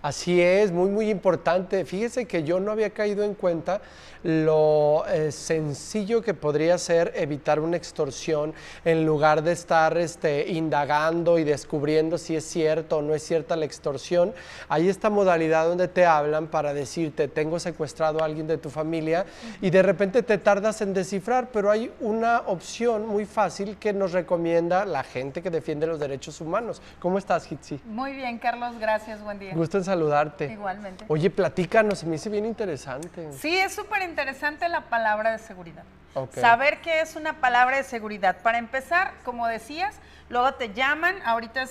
Así es, muy, muy importante. Fíjese que yo no había caído en cuenta lo sencillo que podría ser evitar una extorsión en lugar de estar indagando y descubriendo si es cierto o no es cierta la extorsión. Hay esta modalidad donde te hablan para decirte, tengo secuestrado a alguien de tu familia y de repente te tardas en descifrar, pero hay una opción muy fácil que nos recomienda la gente que defiende los derechos humanos. ¿Cómo estás, Hitzi? Muy bien, Carlos, gracias, buen día. Gusto en saludarte. Igualmente. Oye, platícanos, se me hizo bien interesante. Sí, es súper interesante la palabra de seguridad. Okay. Saber qué es una palabra de seguridad. Para empezar, como decías, luego te llaman, ahorita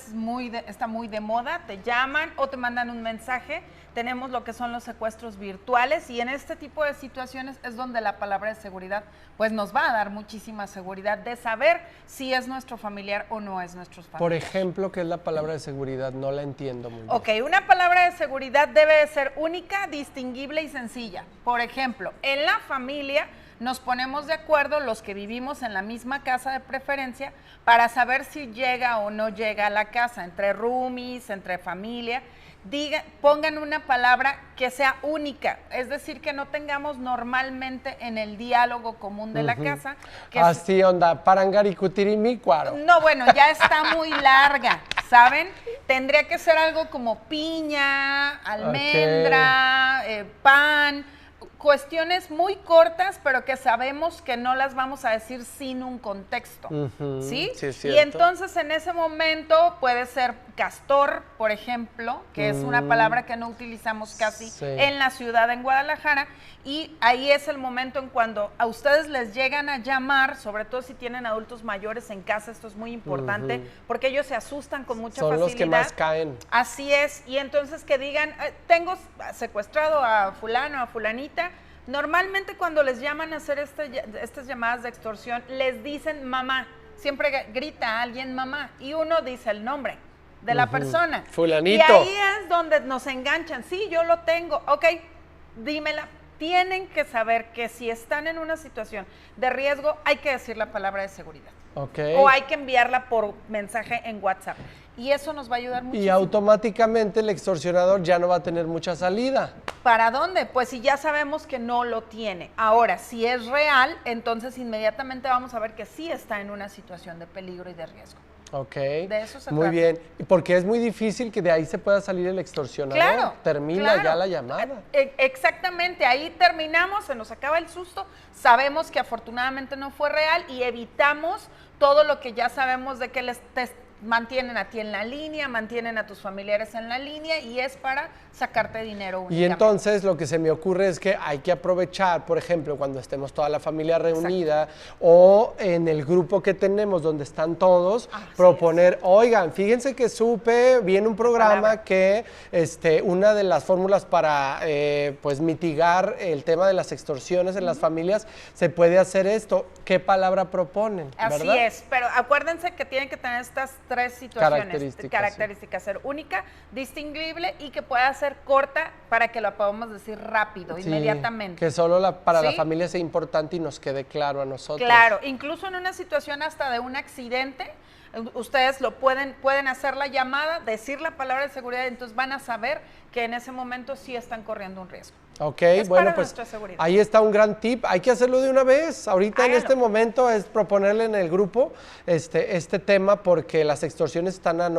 está muy de moda, te llaman o te mandan un mensaje. Tenemos lo que son los secuestros virtuales y en este tipo de situaciones es donde la palabra de seguridad pues nos va a dar muchísima seguridad de saber si es nuestro familiar o no es nuestro familiar. Por ejemplo, ¿qué es la palabra de seguridad? No la entiendo muy bien. Ok, una palabra de seguridad debe de ser única, distinguible y sencilla. Por ejemplo, en la familia nos ponemos de acuerdo los que vivimos en la misma casa de preferencia para saber si llega o no llega a la casa, entre roomies, entre familia. Pongan una palabra que sea única, es decir, que no tengamos normalmente en el diálogo común de la casa. Que así onda, parangaricutirimícuaro. No, bueno, ya está muy larga, ¿saben? Tendría que ser algo como piña, almendra, pan, cuestiones muy cortas, pero que sabemos que no las vamos a decir sin un contexto, ¿sí? Sí, es y cierto. entonces en ese momento puede ser castor, por ejemplo, que es una palabra que no utilizamos casi en la ciudad, en Guadalajara, y ahí es el momento en cuando a ustedes les llegan a llamar, sobre todo si tienen adultos mayores en casa, esto es muy importante, porque ellos se asustan con mucha facilidad. Son los que más caen. Así es, y entonces que digan, tengo secuestrado a fulano, a fulanita. Normalmente cuando les llaman a hacer estas llamadas de extorsión, les dicen mamá, siempre grita a alguien mamá, y uno dice el nombre de la persona. Fulanito. Y ahí es donde nos enganchan, sí, yo lo tengo, ok, dímela. Tienen que saber que si están en una situación de riesgo, hay que decir la palabra de seguridad. Okay. O hay que enviarla por mensaje en WhatsApp. Y eso nos va a ayudar muchísimo. Y automáticamente el extorsionador ya no va a tener mucha salida. ¿Para dónde? pues si ya sabemos que no lo tiene. Ahora, si es real, entonces inmediatamente vamos a ver que sí está en una situación de peligro y de riesgo. Ok. De eso se muy trata. bien. Porque es muy difícil que de ahí se pueda salir el extorsionador. Claro. Termina ya la llamada. Exactamente, ahí terminamos, se nos acaba el susto, sabemos que afortunadamente no fue real y evitamos todo lo que ya sabemos de que les mantienen a ti en la línea, mantienen a tus familiares en la línea y es para sacarte dinero únicamente. Y entonces lo que se me ocurre es que hay que aprovechar, por ejemplo, cuando estemos toda la familia reunida o en el grupo que tenemos donde están todos, proponer, oigan, fíjense que supe, viene un programa que una de las fórmulas para pues mitigar el tema de las extorsiones en las familias, se puede hacer esto. ¿Qué palabra proponen? Así ¿verdad? es, pero acuérdense que tienen que tener estas tres situaciones, características, ser única, distinguible y que pueda ser corta para que lo podamos decir rápido, inmediatamente. Que solo para la familia sea importante y nos quede claro a nosotros. Claro, incluso en una situación hasta de un accidente, ustedes lo pueden hacer la llamada, decir la palabra de seguridad, entonces van a saber que en ese momento sí están corriendo un riesgo. Ok, es bueno, para pues nuestra seguridad. ahí está un gran tip. Hay que hacerlo de una vez. Ahorita Hágalo. en este momento es proponerle en el grupo este tema porque las extorsiones están al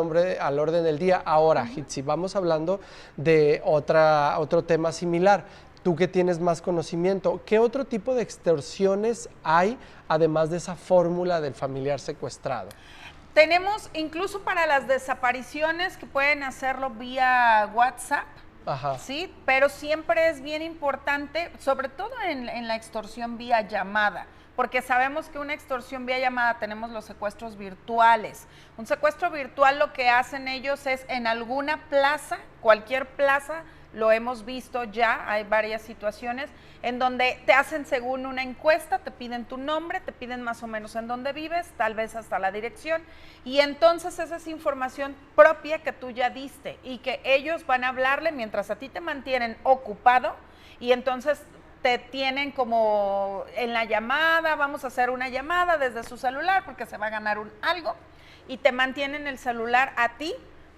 orden del día. Ahora, Hitzi, vamos hablando de otro tema similar. Tú que tienes más conocimiento, ¿qué otro tipo de extorsiones hay además de esa fórmula del familiar secuestrado? Tenemos incluso para las desapariciones que pueden hacerlo vía WhatsApp. Ajá. Sí, pero siempre es bien importante, sobre todo en la extorsión vía llamada, porque sabemos que una extorsión vía llamada tenemos los secuestros virtuales. Un secuestro virtual lo que hacen ellos es en alguna plaza, cualquier plaza, lo hemos visto ya, hay varias situaciones en donde te hacen según una encuesta, te piden tu nombre, te piden más o menos en dónde vives, tal vez hasta la dirección, y entonces esa es información propia que tú ya diste y que ellos van a hablarle mientras a ti te mantienen ocupado y entonces te tienen como en la llamada, vamos a hacer una llamada desde su celular porque se va a ganar algo y te mantienen el celular a ti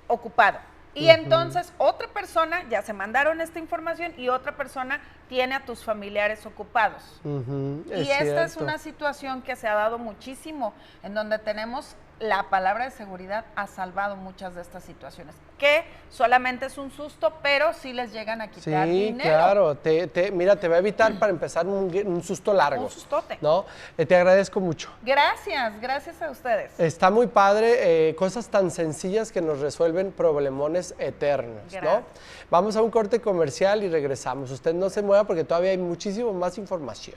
ocupado. Y entonces otra persona, ya se mandaron esta información y otra persona tiene a tus familiares ocupados. Y esta es una situación que se ha dado muchísimo, en donde tenemos la palabra de seguridad ha salvado muchas de estas situaciones, que solamente es un susto, pero sí les llegan a quitar dinero. Sí, claro. Mira, te va a evitar para empezar un susto largo. Un sustote. ¿No? Te agradezco mucho. Gracias a ustedes. Está muy padre, cosas tan sencillas que nos resuelven problemones eternos, ¿no? Vamos a un corte comercial y regresamos. Usted no se mueva porque todavía hay muchísimo más información.